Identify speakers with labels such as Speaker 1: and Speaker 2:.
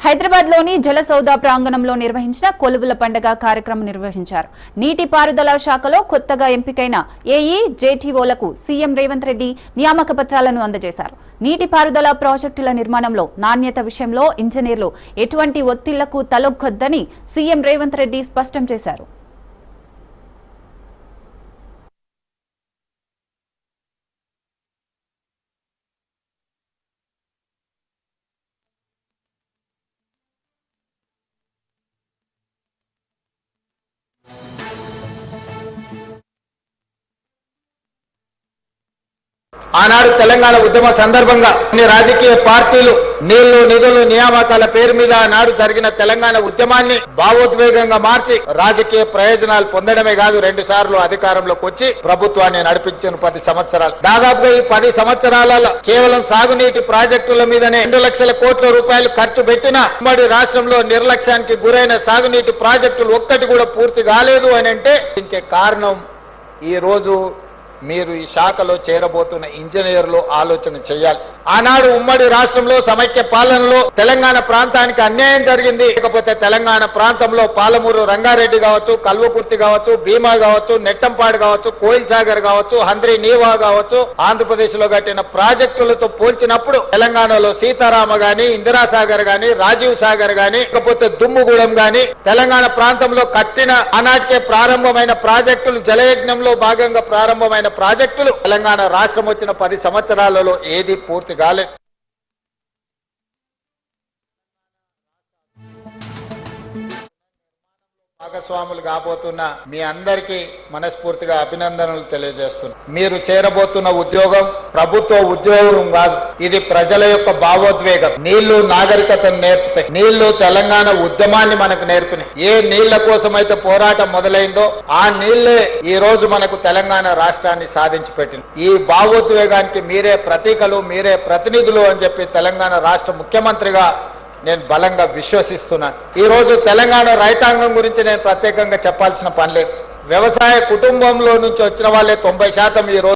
Speaker 1: హైదరాబాద్లోని జలసౌధ ప్రాంగణంలో నిర్వహించిన కొలువుల పండుగ కార్యక్రమం నిర్వహించారు. నీటిపారుదల శాఖలో కొత్తగా ఎంపికైన ఏఈ, జేటీఓలకు సీఎం రేవంత్ రెడ్డి నియామక పత్రాలను అందజేశారు. నీటిపారుదల ప్రాజెక్టుల నిర్మాణంలో నాణ్యత విషయంలో ఇంజనీర్లు ఎటువంటి ఒత్తిళ్లకు తలొగ్గొద్దని సీఎం రేవంత్ రెడ్డి స్పష్టం చేశారు.
Speaker 2: ఆనాడు తెలంగాణ ఉద్యమ సందర్భంగా కొన్ని రాజకీయ పార్టీలు నీళ్లు, నిధులు, నియామకాల పేరు మీద ఆనాడు జరిగిన తెలంగాణ ఉద్యమాన్ని భావోద్వేగంగా మార్చి రాజకీయ ప్రయోజనాలు పొందడమే కాదు 2 సార్లు అధికారంలోకి వచ్చి ప్రభుత్వాన్ని నడిపించిన 10 సంవత్సరాలు. దాదాపుగా ఈ 10 సంవత్సరాలలో కేవలం సాగునీటి ప్రాజెక్టుల మీదనే 2 లక్షల కోట్ల రూపాయలు ఖర్చు పెట్టిన ఉమ్మడి రాష్ట్రంలో నిర్లక్ష్యానికి గురైన సాగునీటి ప్రాజెక్టులు ఒక్కటి కూడా పూర్తి కాలేదు అని అంటే దీనికి కారణం ఈ రోజు మీరు ఈ శాఖలో చేరబోతున్న ఇంజనీర్లు ఆలోచన చేయాలి. ఆనాడు ఉమ్మడి రాష్ట్రంలో సమైక్య పాలనలో తెలంగాణ ప్రాంతానికి అన్యాయం జరిగింది. లేకపోతే తెలంగాణ ప్రాంతంలో పాలమూరు రంగారెడ్డి కావచ్చు, కల్వకుర్తి కావచ్చు, భీమా కావచ్చు, నెట్టంపాడు కావచ్చు, కోయిల్ సాగర్ కావచ్చు, హంద్రి నీవా కావచ్చు, ఆంధ్రప్రదేశ్ లో కట్టిన ప్రాజెక్టులతో పోల్చినప్పుడు తెలంగాణలో సీతారామ గాని, ఇందిరాసాగర్ గాని, రాజీవ్ సాగర్ గాని, లేకపోతే దుమ్ముగూడెం గాని, తెలంగాణ ప్రాంతంలో కట్టిన ఆనాటికే ప్రారంభమైన ప్రాజెక్టులు, జలయజ్ఞంలో భాగంగా ప్రారంభమైన ప్రాజెక్టులు తెలంగాణ రాష్ట్రం వచ్చిన 10 సంవత్సరాలలో ఏది పూర్తి కాలేదు. భాగస్వాములు కాబోతున్న మీ అందరికీ మనస్ఫూర్తిగా అభినందనలు తెలియజేస్తున్నా. మీరు చేరబోతున్న ఉద్యోగం ప్రభుత్వ ఉద్యోగం కాదు, ఇది ప్రజల యొక్క భావోద్వేగం. నీళ్లు నాగరికతను నేర్పుతాయి. నీళ్లు తెలంగాణ ఉద్యమాన్ని మనకు నేర్పినాయి. ఏ నీళ్ల కోసం అయితే పోరాటం మొదలైందో ఆ నీళ్లే ఈ రోజు మనకు తెలంగాణ రాష్ట్రాన్ని సాధించి పెట్టింది. ఈ భావోద్వేగానికి మీరే ప్రతీకలు, మీరే ప్రతినిధులు అని చెప్పి తెలంగాణ రాష్ట్ర ముఖ్యమంత్రిగా నేను బలంగా విశ్వసిస్తున్నాను. ఈ రోజు తెలంగాణ రైతాంగం గురించి నేను ప్రత్యేకంగా చెప్పాల్సిన పని లేదు. వ్యవసాయ కుటుంబంలో నుంచి వచ్చిన వాళ్ళే 90% ఈ రోజు